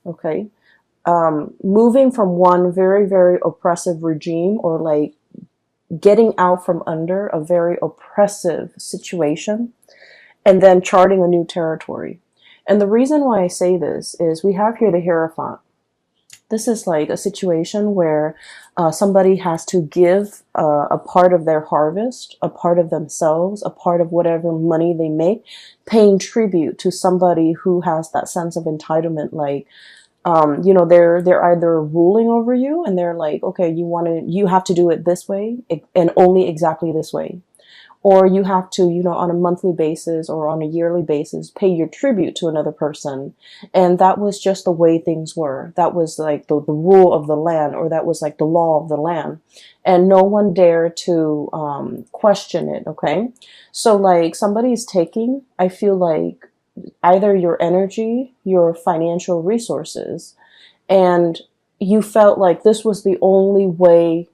Okay. Moving from one very, very oppressive regime, or like getting out from under a very oppressive situation, and then charting a new territory. And the reason why I say this is we have here the Hierophant. This is like a situation where somebody has to give a part of their harvest, a part of themselves, a part of whatever money they make, paying tribute to somebody who has that sense of entitlement. Like, they're either ruling over you, and they're like, okay, you have to do it this way and only exactly this way. Or you have to, on a monthly basis or on a yearly basis, pay your tribute to another person. And that was just the way things were. That was like the rule of the land, or that was like the law of the land. And no one dared to question it, okay? So like somebody's taking, I feel like, either your energy, your financial resources, and you felt like this was the only way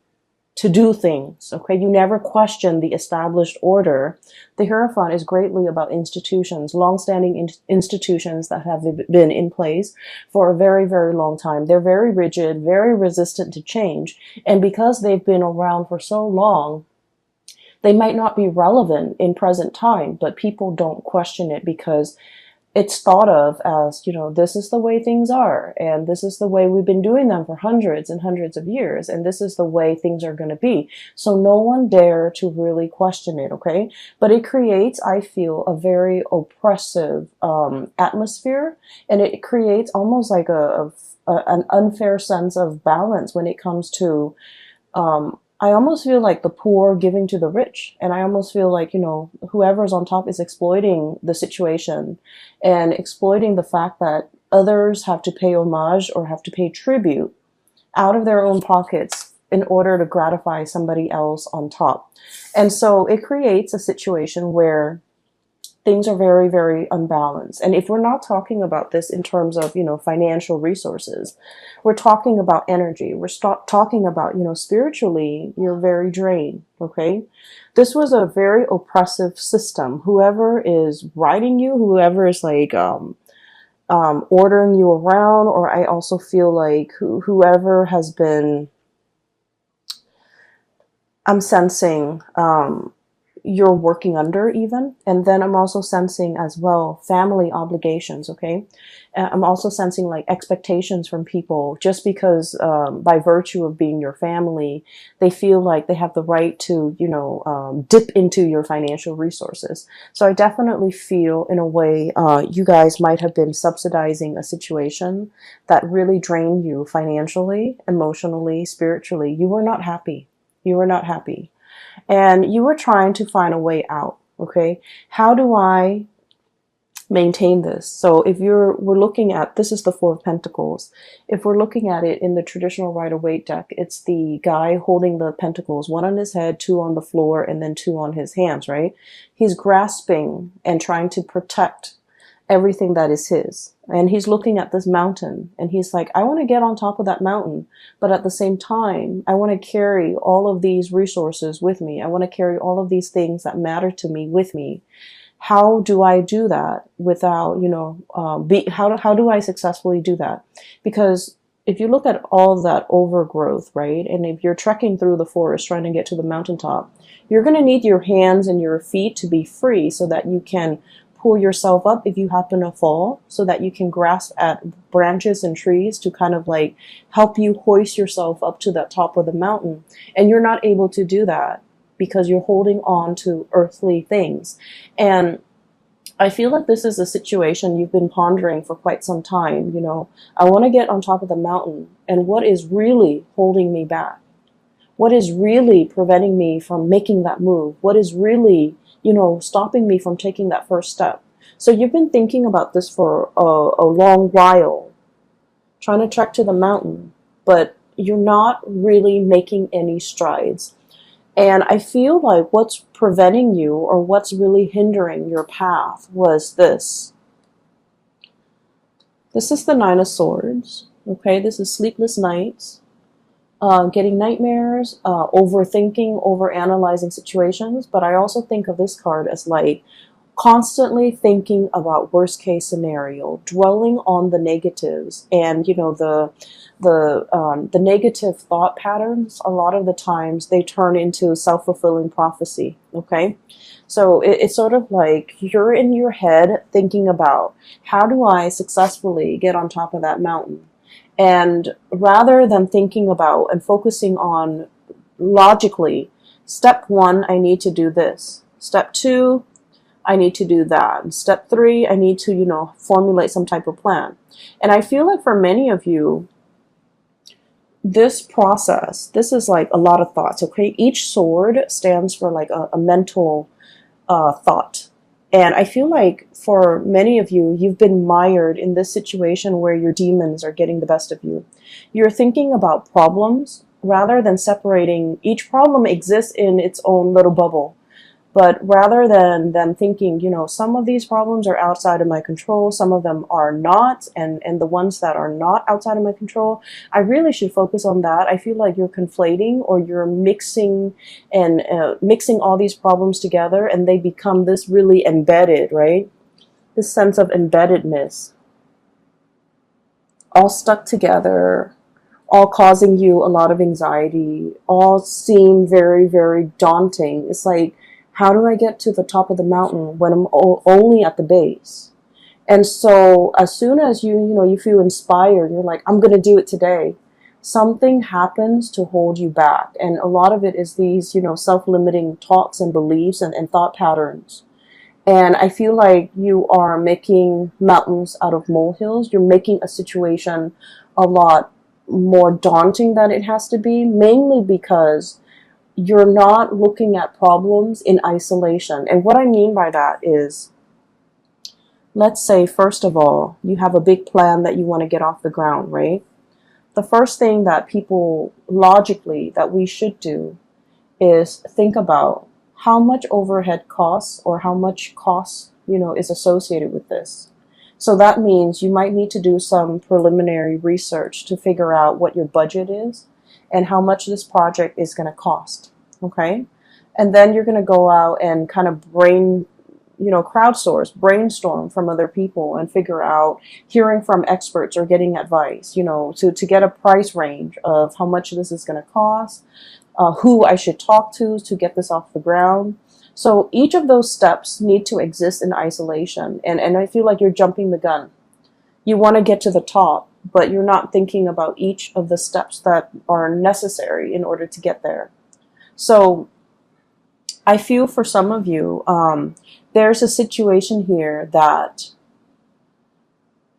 to do things. Okay, you never question the established order. The Hierophant is greatly about institutions, long-standing institutions that have been in place for a very, very long time. They're very rigid, very resistant to change, and because they've been around for so long, they might not be relevant in present time, but people don't question it because it's thought of as, this is the way things are, and this is the way we've been doing them for hundreds and hundreds of years, and this is the way things are going to be. So no one dare to really question it, okay? But it creates, I feel, a very oppressive atmosphere, and it creates almost like an unfair sense of balance when it comes to I almost feel like the poor giving to the rich. And I almost feel like, whoever's on top is exploiting the situation and exploiting the fact that others have to pay homage or have to pay tribute out of their own pockets in order to gratify somebody else on top. And so it creates a situation where things are very, very unbalanced. And if we're not talking about this in terms of, financial resources, we're talking about energy. We're talking about, spiritually, you're very drained. Okay. This was a very oppressive system. Whoever is writing you, whoever is like, ordering you around, or I also feel like whoever has been, I'm sensing, you're working under even. And then I'm also sensing as well family obligations. Okay. I'm also sensing like expectations from people just because by virtue of being your family, they feel like they have the right to, dip into your financial resources. So I definitely feel in a way you guys might have been subsidizing a situation that really drained you financially, emotionally, spiritually. You were not happy. You were not happy. And you were trying to find a way out. Okay. How do I maintain this? So if we're looking at, this is the Four of Pentacles. If we're looking at it in the traditional Rider-Waite deck, it's the guy holding the pentacles, one on his head, two on the floor, and then two on his hands, right? He's grasping and trying to protect everything that is his. And he's looking at this mountain and he's like, I want to get on top of that mountain. But at the same time, I want to carry all of these resources with me. I want to carry all of these things that matter to me with me. How do I do that without, how do I successfully do that? Because if you look at all that overgrowth, right? And if you're trekking through the forest trying to get to the mountaintop, you're going to need your hands and your feet to be free so that you can pull yourself up if you happen to fall, so that you can grasp at branches and trees to kind of like help you hoist yourself up to the top of the mountain. And you're not able to do that because you're holding on to earthly things. And I feel like this is a situation you've been pondering for quite some time. I want to get on top of the mountain, and what is really holding me back? What is really preventing me from making that move? What is really stopping me from taking that first step? So you've been thinking about this for a long while, trying to trek to the mountain, but you're not really making any strides. And I feel like what's preventing you, or what's really hindering your path, was this. This is the Nine of Swords. Okay, this is sleepless nights. Getting nightmares, overthinking, overanalyzing situations. But I also think of this card as like constantly thinking about worst case scenario, dwelling on the negatives, and the negative thought patterns. A lot of the times they turn into self-fulfilling prophecy. Okay, so it's sort of like you're in your head thinking about, how do I successfully get on top of that mountain? And rather than thinking about and focusing on logically, step one, I need to do this. Step two, I need to do that. And step three, I need to, formulate some type of plan. And I feel like for many of you, this process, this is like a lot of thoughts, okay? Each sword stands for like a mental thought. And I feel like for many of you, you've been mired in this situation where your demons are getting the best of you. You're thinking about problems rather than separating. Each problem exists in its own little bubble. But rather than them thinking, some of these problems are outside of my control, some of them are not, and the ones that are not outside of my control, I really should focus on that. I feel like you're conflating, or you're mixing all these problems together, and they become this really embedded, right? This sense of embeddedness, all stuck together, all causing you a lot of anxiety, all seem very, very daunting. It's like, how do I get to the top of the mountain when I'm only at the base? And so as soon as you feel inspired, you're like, I'm going to do it today. Something happens to hold you back. And a lot of it is these, self-limiting thoughts and beliefs and thought patterns. And I feel like you are making mountains out of molehills. You're making a situation a lot more daunting than it has to be, mainly because you're not looking at problems in isolation. And what I mean by that is, let's say, first of all, you have a big plan that you want to get off the ground, right? The first thing that people logically that we should do is think about how much overhead costs, or how much costs, is associated with this. So that means you might need to do some preliminary research to figure out what your budget is and how much this project is going to cost. Okay. And then you're going to go out and kind of crowdsource, brainstorm from other people and figure out, hearing from experts or getting advice, to get a price range of how much this is going to cost, who I should talk to get this off the ground. So each of those steps need to exist in isolation. And I feel like you're jumping the gun. You want to get to the top, but you're not thinking about each of the steps that are necessary in order to get there. So I feel for some of you, there's a situation here that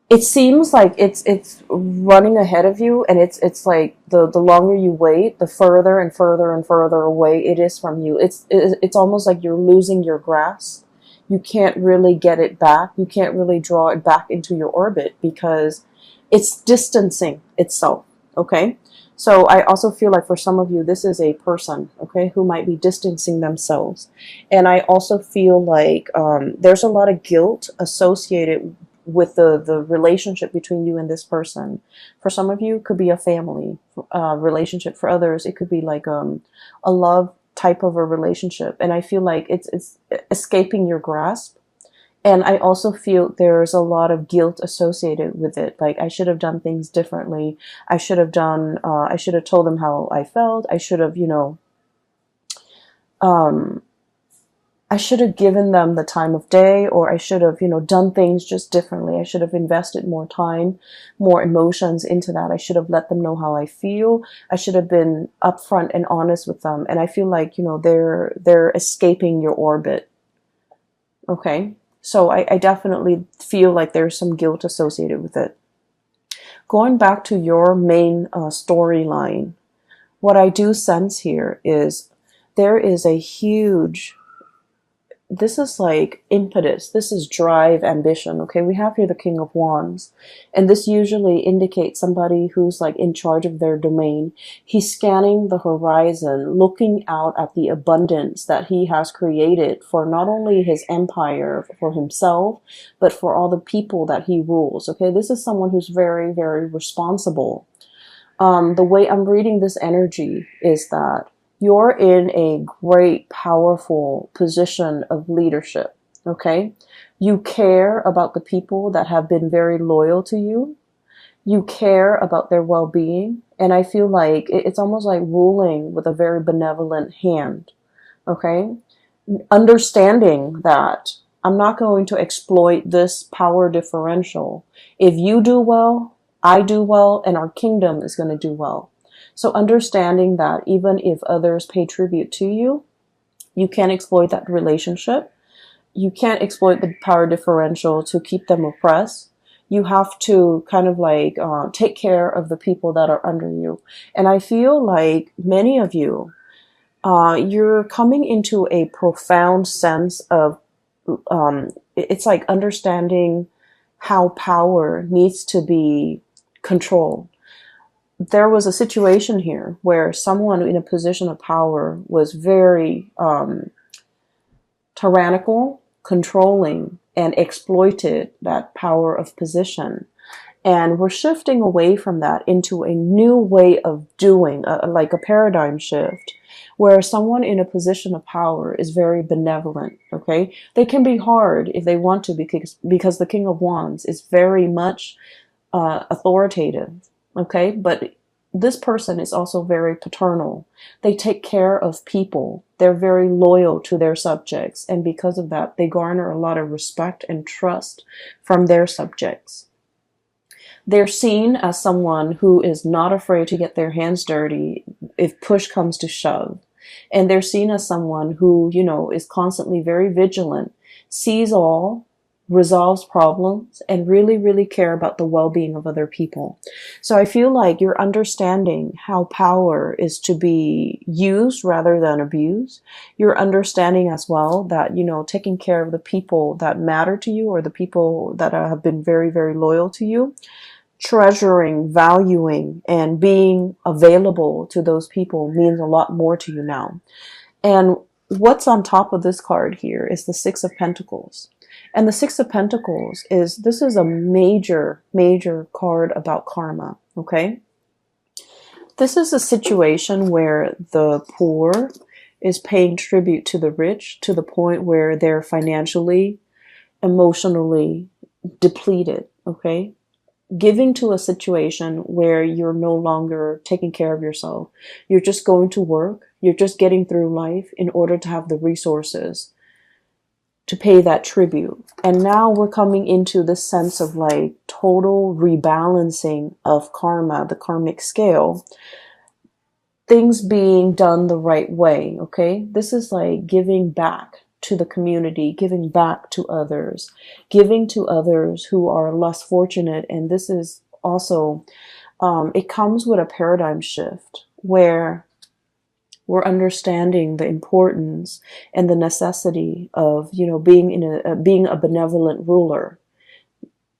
it seems like it's running ahead of you, and it's like the longer you wait, the further and further and further away it is from you. It's almost like you're losing your grasp. You can't really get it back. You can't really draw it back into your orbit because it's distancing itself. Okay. So I also feel like for some of you, this is a person, okay, who might be distancing themselves. And I also feel like there's a lot of guilt associated with the relationship between you and this person. For some of you, it could be a family relationship. For others, it could be like a love type of a relationship. And I feel like it's escaping your grasp. And I also feel there's a lot of guilt associated with it. Like, I should have done things differently. I should have told them how I felt. I should have, I should have given them the time of day, or I should have, done things just differently. I should have invested more time, more emotions into that. I should have let them know how I feel. I should have been upfront and honest with them. And I feel like, they're escaping your orbit. Okay. So I definitely feel like there's some guilt associated with it. Going back to your main storyline, what I do sense here is there is a huge, this is like impetus, this is drive, ambition. Okay, we have here the King of Wands, and this usually indicates somebody who's like in charge of their domain. He's scanning the horizon, looking out at the abundance that he has created for not only his empire, for himself, but for all the people that he rules. Okay, this is someone who's very, very responsible. The way I'm reading this energy is that you're in a great, powerful position of leadership. Okay. You care about the people that have been very loyal to you. You care about their well-being. And I feel like it's almost like ruling with a very benevolent hand. Okay. Understanding that I'm not going to exploit this power differential. If you do well, I do well, and our kingdom is going to do well. So understanding that even if others pay tribute to you, you can't exploit that relationship. You can't exploit the power differential to keep them oppressed. You have to kind of like take care of the people that are under you. And I feel like many of you, you're coming into a profound sense of, it's like understanding how power needs to be controlled. There was a situation here where someone in a position of power was very tyrannical, controlling, and exploited that power of position. And we're shifting away from that into a new way of doing, like a paradigm shift, where someone in a position of power is very benevolent, okay? They can be hard if they want to, because the King of Wands is very much authoritative, okay? But this person is also very paternal. They take care of people. They're very loyal to their subjects. And because of that, they garner a lot of respect and trust from their subjects. They're seen as someone who is not afraid to get their hands dirty if push comes to shove. And they're seen as someone who, you know, is constantly very vigilant, sees all, resolves problems, and really, really care about the well-being of other people. So I feel like you're understanding how power is to be used rather than abused. You're understanding as well that, you know, taking care of the people that matter to you, or the people that have been very, very loyal to you, treasuring, valuing, and being available to those people means a lot more to you now. And what's on top of this card here is the Six of Pentacles. And the Six of Pentacles this is a major, major card about karma, okay? This is a situation where the poor is paying tribute to the rich to the point where they're financially, emotionally depleted, okay? Giving to a situation where you're no longer taking care of yourself. You're just going to work. You're just getting through life in order to have the resources to pay that tribute. And now we're coming into this sense of like total rebalancing of karma, the karmic scale. Things being done the right way, okay? This is like giving back to the community, giving back to others, giving to others who are less fortunate. And this is also, it comes with a paradigm shift where we're understanding the importance and the necessity of, you know, being a benevolent ruler.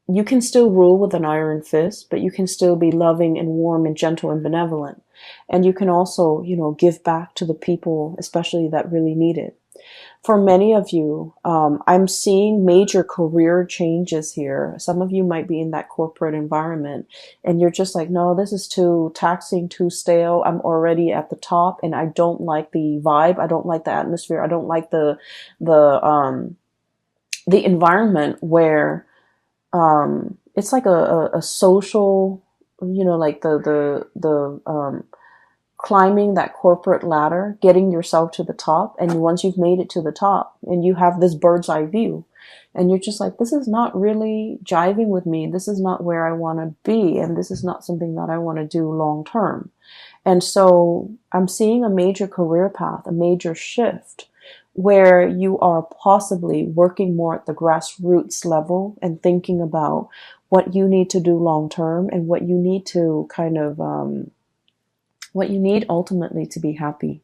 You can still rule with an iron fist, but you can still be loving and warm and gentle and benevolent. And you can also, you know, give back to the people, especially that really need it. For many of you, I'm seeing major career changes here. Some of you might be in that corporate environment and you're just like, no, this is too taxing, too stale. I'm already at the top and I don't like the vibe. I don't like the atmosphere. I don't like the environment where it's like a social, you know, like the climbing that corporate ladder, getting yourself to the top. And once you've made it to the top and you have this bird's eye view and you're just like, this is not really jiving with me. This is not where I want to be. And this is not something that I want to do long term. And so I'm seeing a major career path, a major shift where you are possibly working more at the grassroots level and thinking about what you need to do long term and what you need to kind of, what you need ultimately to be happy.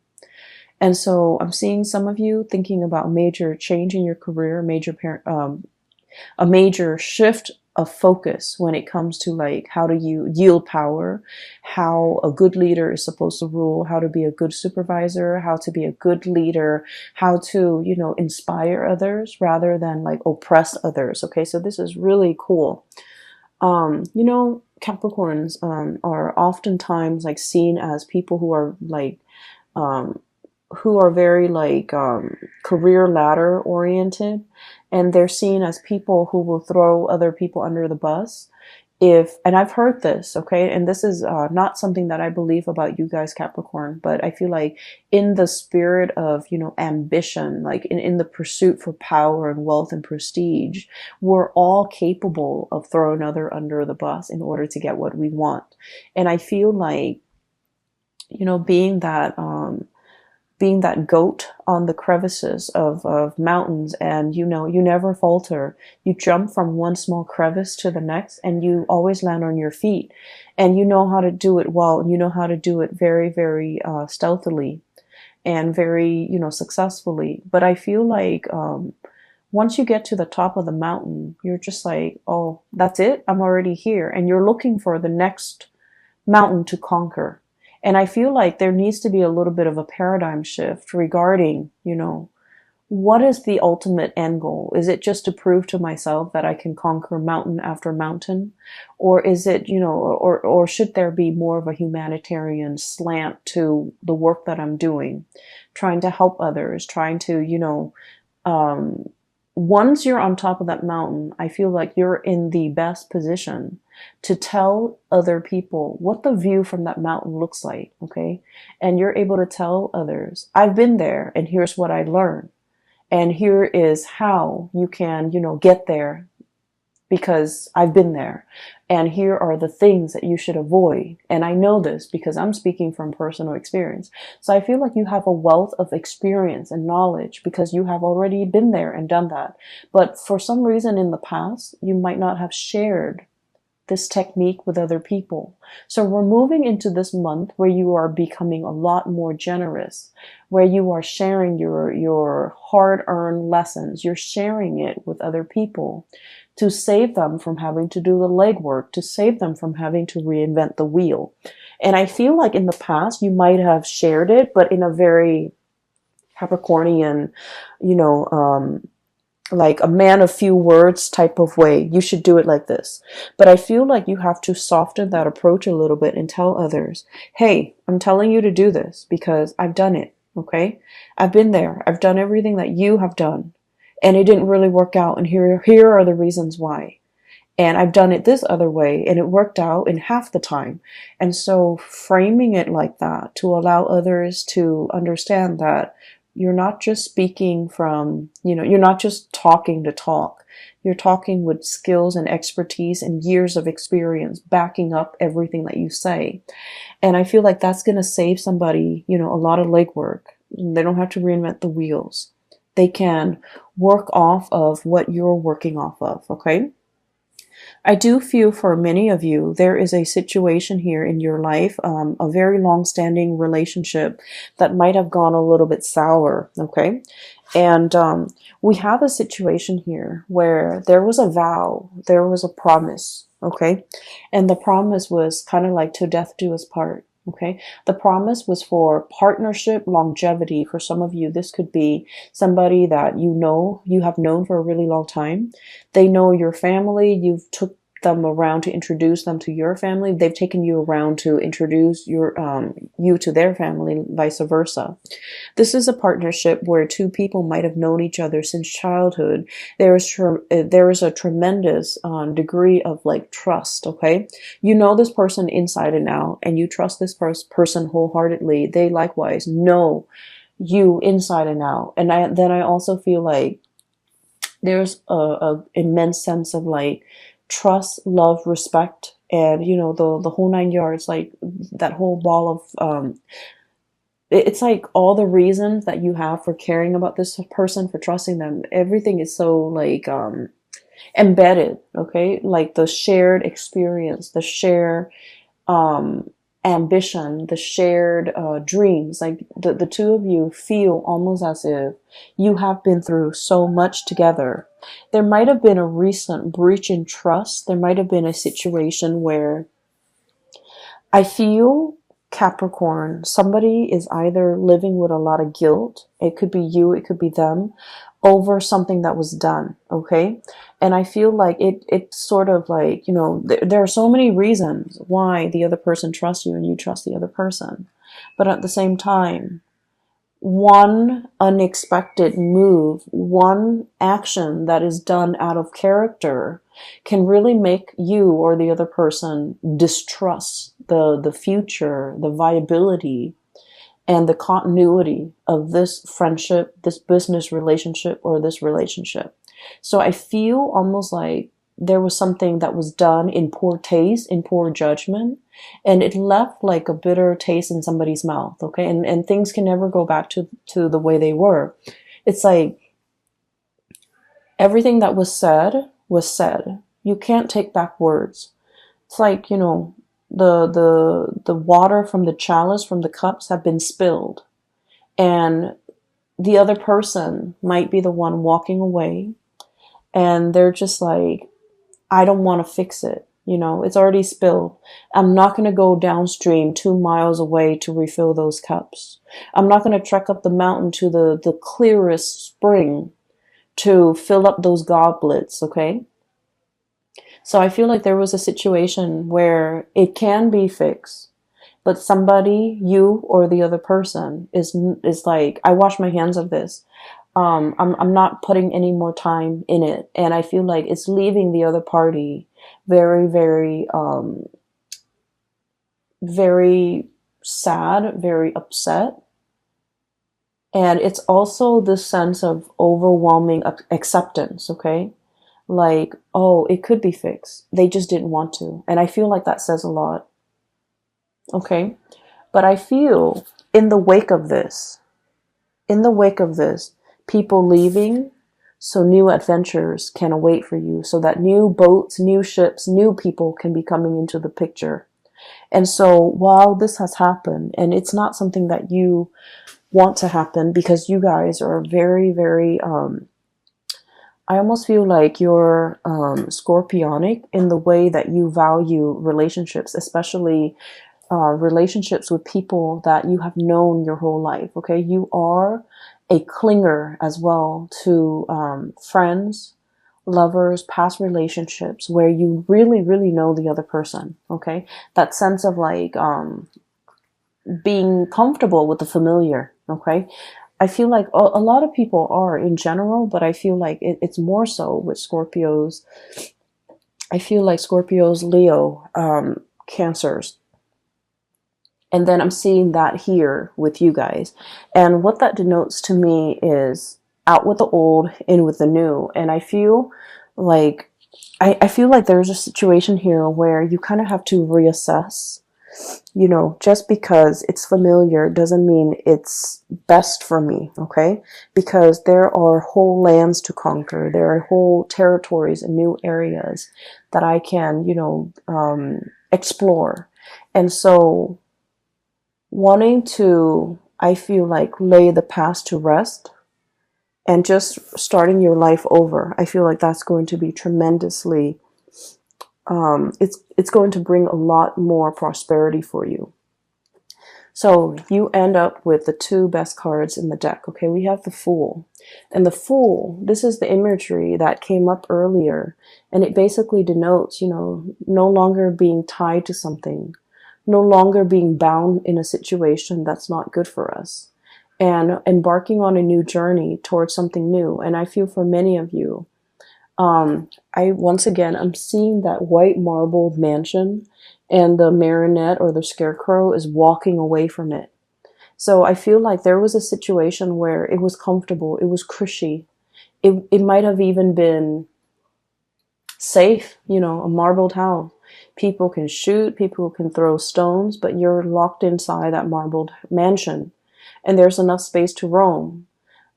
And so I'm seeing some of you thinking about major change in your career, a major shift of focus when it comes to like, how do you yield power, how a good leader is supposed to rule, how to be a good supervisor, how to be a good leader, how to, you know, inspire others rather than like oppress others. Okay. So this is really cool. You know, Capricorns are oftentimes like seen as people who are like, who are very like career ladder oriented. and they're seen as people who will throw other people under the bus. And I've heard this, okay, and this is not something that I believe about you guys, Capricorn, but I feel like in the spirit of, ambition, like in the pursuit for power and wealth and prestige, we're all capable of throwing another under the bus in order to get what we want. And I feel like, being that goat on the crevices of mountains, and you never falter. You jump from one small crevice to the next, and you always land on your feet, and you know how to do it well. You know how to do it very, very stealthily and very, successfully. But I feel like once you get to the top of the mountain, you're just like, oh, that's it, I'm already here, and you're looking for the next mountain to conquer. And I feel like there needs to be a little bit of a paradigm shift regarding, what is the ultimate end goal? Is it just to prove to myself that I can conquer mountain after mountain? Or is it, or should there be more of a humanitarian slant to the work that I'm doing, trying to help others, trying to, once you're on top of that mountain, I feel like you're in the best position to tell other people what the view from that mountain looks like, okay? And you're able to tell others, I've been there, and here's what I learned. And here is how you can, get there, because I've been there. And here are the things that you should avoid. And I know this because I'm speaking from personal experience. So I feel like you have a wealth of experience and knowledge because you have already been there and done that. But for some reason in the past, you might not have shared this technique with other people. So we're moving into this month where you are becoming a lot more generous, where you are sharing your hard-earned lessons. You're sharing it with other people to save them from having to do the legwork, to save them from having to reinvent the wheel. And I feel like in the past you might have shared it, but in a very Capricornian, like a man of few words type of way. You should do it like this. But I feel like you have to soften that approach a little bit and tell others, hey, I'm telling you to do this because I've done it. Okay. I've been there. I've done everything that you have done, and it didn't really work out. And here are the reasons why. And I've done it this other way, and it worked out in half the time. And so framing it like that to allow others to understand that you're not just speaking from, you're not just talking to talk. You're talking with skills and expertise and years of experience backing up everything that you say. And I feel like that's going to save somebody, a lot of legwork. They don't have to reinvent the wheels. They can work off of what you're working off of, okay? I do feel for many of you, there is a situation here in your life, a very long-standing relationship that might have gone a little bit sour, okay? And we have a situation here where there was a vow, there was a promise, okay? And the promise was kind of like to death do us part. Okay. The promise was for partnership longevity. For some of you, this could be somebody that you have known for a really long time. They know your family. You've took them around to introduce them to your family. They've taken you around to introduce you to their family, vice versa. This is a partnership where two people might have known each other since childhood. There is a tremendous degree of like trust. Okay, you know this person inside and out, and you trust this person wholeheartedly. They likewise know you inside and out. And then I also feel like there's a immense sense of like trust, love, respect, and the whole nine yards, like that whole ball of it's like all the reasons that you have for caring about this person, for trusting them. Everything is so like embedded, okay? Like the shared experience, the shared ambition, the shared dreams. Like the two of you feel almost as if you have been through so much together. There might have been a recent breach in trust. There might have been a situation where I feel, Capricorn, somebody is either living with a lot of guilt. It could be you, it could be them, over something that was done, okay? And I feel like it's sort of like, there are so many reasons why the other person trusts you and you trust the other person. But at the same time, one unexpected move, one action that is done out of character can really make you or the other person distrust the future, the viability, and the continuity of this friendship, this business relationship, or this relationship. So I feel almost like there was something that was done in poor taste, in poor judgment, and it left like a bitter taste in somebody's mouth, okay? And things can never go back to the way they were. It's like everything that was said was said. You can't take back words. It's like, you know, the water from the chalice, from the cups have been spilled. And the other person might be the one walking away, and they're just like, I don't want to fix it. You know, it's already spilled. I'm not going to go downstream 2 miles away to refill those cups. I'm not going to trek up the mountain to the clearest spring to fill up those goblets, okay? So I feel like there was a situation where it can be fixed, but somebody, you or the other person, is like, I wash my hands of this. I'm not putting any more time in it, and I feel like it's leaving the other party very, very, very sad, very upset. And it's also this sense of overwhelming acceptance, okay? Like, oh, it could be fixed. They just didn't want to. And I feel like that says a lot, okay? But I feel in the wake of this, people leaving so new adventures can await for you, so that new boats, new ships, new people can be coming into the picture. And so while this has happened, and it's not something that you want to happen, because you guys are very, very, I almost feel like you're scorpionic in the way that you value relationships, especially relationships with people that you have known your whole life, okay? You are a clinger as well to friends, lovers, past relationships where you really, really know the other person, okay? That sense of like being comfortable with the familiar, okay? I feel like a lot of people are in general, but I feel like it's more so with Scorpios. I feel like Scorpios, Leo, Cancers. And then I'm seeing that here with you guys. And what that denotes to me is out with the old, in with the new. And I feel like I feel like there's a situation here where you kind of have to reassess. You know, just because it's familiar doesn't mean it's best for me, okay? Because there are whole lands to conquer. There are whole territories and new areas that I can, you know, explore. And so wanting to, I feel like, lay the past to rest and just starting your life over, I feel like that's going to be tremendously, it's going to bring a lot more prosperity for you. So you end up with the two best cards in the deck. Okay, we have the Fool. And the Fool, this is the imagery that came up earlier. And it basically denotes, you know, no longer being tied to something, no longer being bound in a situation that's not good for us, and embarking on a new journey towards something new. And I feel for many of you, I'm seeing that white marbled mansion, and the marionette or the scarecrow is walking away from it. So I feel like there was a situation where it was comfortable, it was cushy, it might have even been safe, you know, a marbled house. People can shoot, people can throw stones, but you're locked inside that marbled mansion, and there's enough space to roam.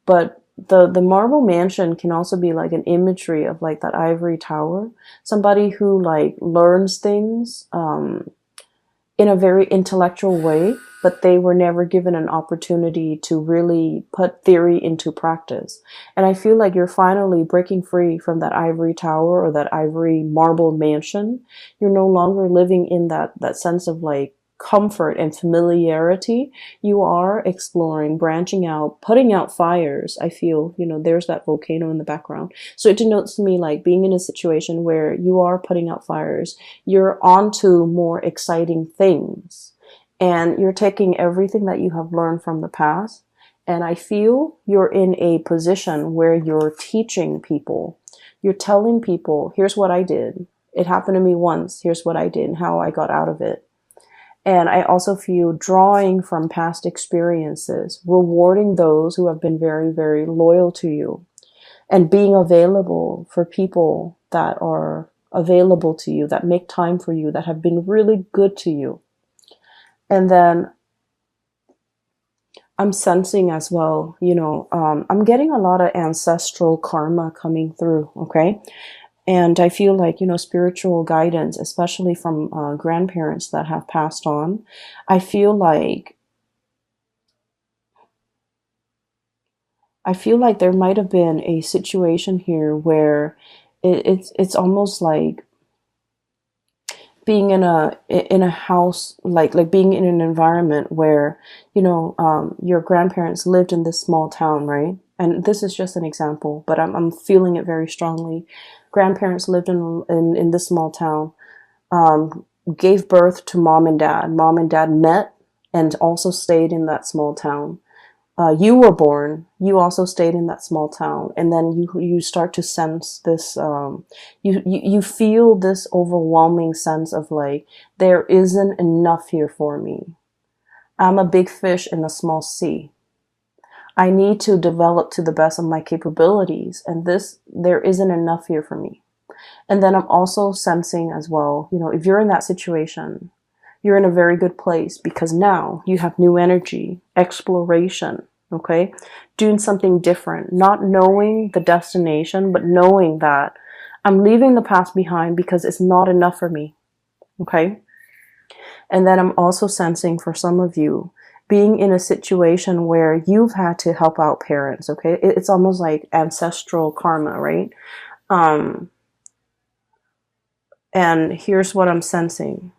But the marble mansion can also be like an imagery of like that ivory tower, somebody who like learns things in a very intellectual way, but they were never given an opportunity to really put theory into practice. And I feel like you're finally breaking free from that ivory tower or that ivory marble mansion. You're no longer living in that sense of like comfort and familiarity. You are exploring, branching out, putting out fires. I feel, you know, there's that volcano in the background. So it denotes to me like being in a situation where you are putting out fires. You're onto more exciting things, and you're taking everything that you have learned from the past And I feel you're in a position where you're teaching people. You're telling people, here's what I did. It happened to me once. Here's what I did and how I got out of it. And I also feel drawing from past experiences, rewarding those who have been very, very loyal to you, and being available for people that are available to you, that make time for you, that have been really good to you. And then I'm sensing as well, I'm getting a lot of ancestral karma coming through, okay? And I feel like, spiritual guidance, especially from grandparents that have passed on, I feel like there might have been a situation here where it's almost like being in a house, like being in an environment where, your grandparents lived in this small town, right? And this is just an example, but I'm feeling it very strongly. Grandparents lived in this small town, gave birth to mom and dad. Mom and dad met and also stayed in that small town. You were born, you also stayed in that small town, and then you start to sense this, you feel this overwhelming sense of like, there isn't enough here for me. I'm a big fish in a small sea. I need to develop to the best of my capabilities, and there isn't enough here for me. And then I'm also sensing as well, if you're in that situation, you're in a very good place because now you have new energy, exploration, okay? Doing something different, not knowing the destination, but knowing that I'm leaving the past behind because it's not enough for me, okay? And then I'm also sensing for some of you, being in a situation where you've had to help out parents, okay? It's almost like ancestral karma, right? And here's what I'm sensing.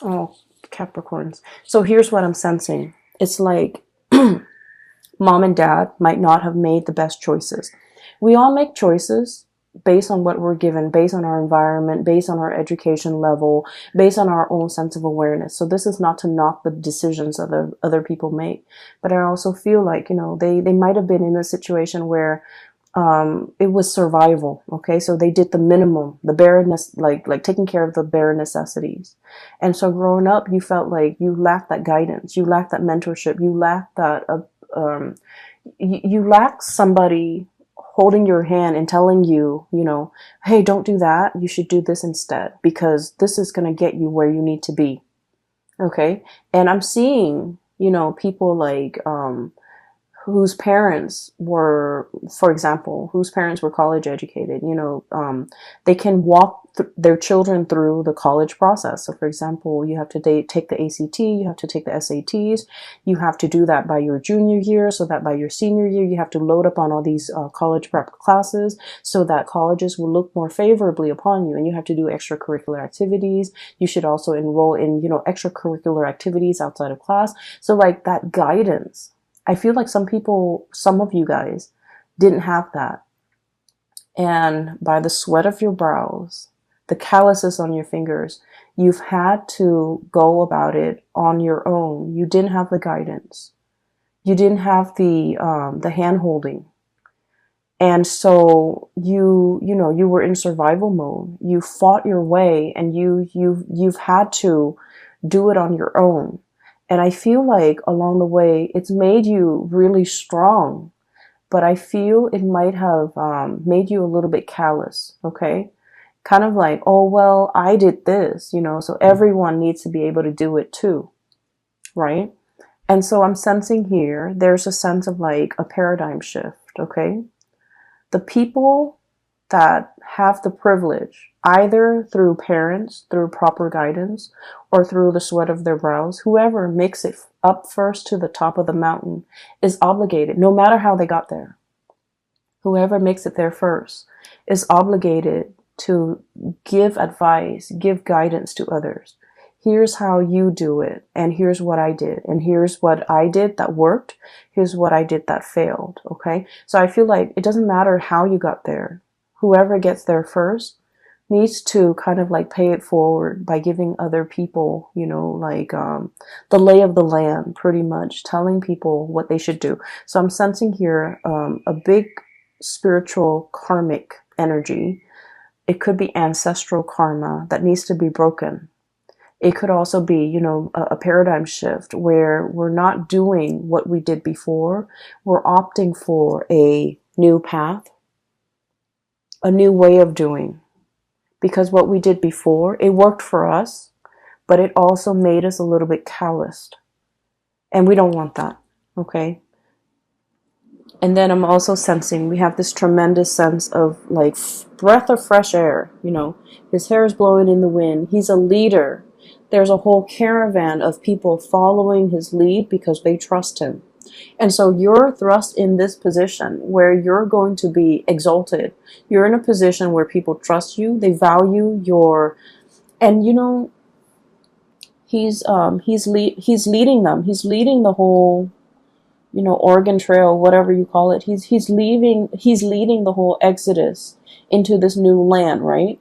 Oh, Capricorns. So here's what I'm sensing. It's like mom and dad might not have made the best choices. We all make choices based on what we're given, based on our environment, based on our education level, based on our own sense of awareness. So this is not to knock the decisions other people make. But I also feel like, they might have been in a situation where it was survival. Okay. So they did the minimum, the bare, like taking care of the bare necessities. And so growing up, you felt like you lacked that guidance. You lacked that mentorship. You lacked that, you lacked somebody holding your hand and telling you, hey, don't do that. You should do this instead because this is going to get you where you need to be. Okay. And I'm seeing, people like, whose parents were, for example, college educated, they can walk their children through the college process. So for example, you have to take the ACT, you have to take the SATs, you have to do that by your junior year so that by your senior year, you have to load up on all these college prep classes so that colleges will look more favorably upon you. And you have to do extracurricular activities. You should also enroll in, extracurricular activities outside of class. So like that guidance, I feel like some of you guys didn't have that. And by the sweat of your brows, the calluses on your fingers, you've had to go about it on your own. You didn't have the guidance. You didn't have the hand holding. And so you were in survival mode. You fought your way and you've had to do it on your own. And I feel like along the way, it's made you really strong, but I feel it might have made you a little bit callous, okay? Kind of like, oh, well, I did this, so everyone needs to be able to do it too, right? And so I'm sensing here, there's a sense of like a paradigm shift, okay? The people that have the privilege, either through parents, through proper guidance, or through the sweat of their brows, whoever makes it up first to the top of the mountain is obligated, no matter how they got there. Whoever makes it there first is obligated to give advice, give guidance to others. Here's how you do it, and here's what I did, and here's what I did that worked, here's what I did that failed, okay? So I feel like it doesn't matter how you got there. Whoever gets there first needs to kind of like pay it forward by giving other people, you know, like the lay of the land, pretty much telling people what they should do. So I'm sensing here a big spiritual karmic energy. It could be ancestral karma that needs to be broken. It could also be, you know, a paradigm shift where we're not doing what we did before. We're opting for a new path, a new way of doing. Because what we did before, it worked for us, but it also made us a little bit calloused. And we don't want that, okay? And then I'm also sensing we have this tremendous sense of like breath of fresh air, you know. His hair is blowing in the wind. He's a leader. There's a whole caravan of people following his lead because they trust him. And so you're thrust in this position where you're going to be exalted. You're in a position where people trust you. They value your, and you know, he's leading them. He's leading the whole, you know, Oregon Trail, whatever you call it. He's leading the whole exodus into this new land, right?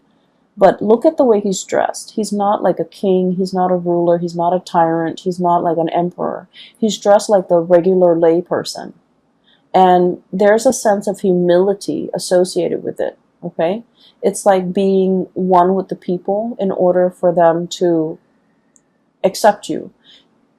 But look at the way he's dressed. He's not like a king. He's not a ruler. He's not a tyrant. He's not like an emperor. He's dressed like the regular lay person. And there's a sense of humility associated with it, okay? It's like being one with the people in order for them to accept you.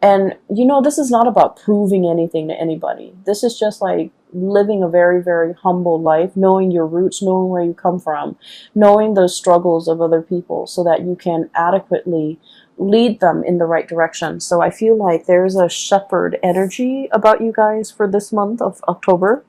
And, you know, this is not about proving anything to anybody. This is just like living a very, very humble life, knowing your roots, knowing where you come from, knowing the struggles of other people so that you can adequately lead them in the right direction. So I feel like there's a shepherd energy about you guys for this month of October.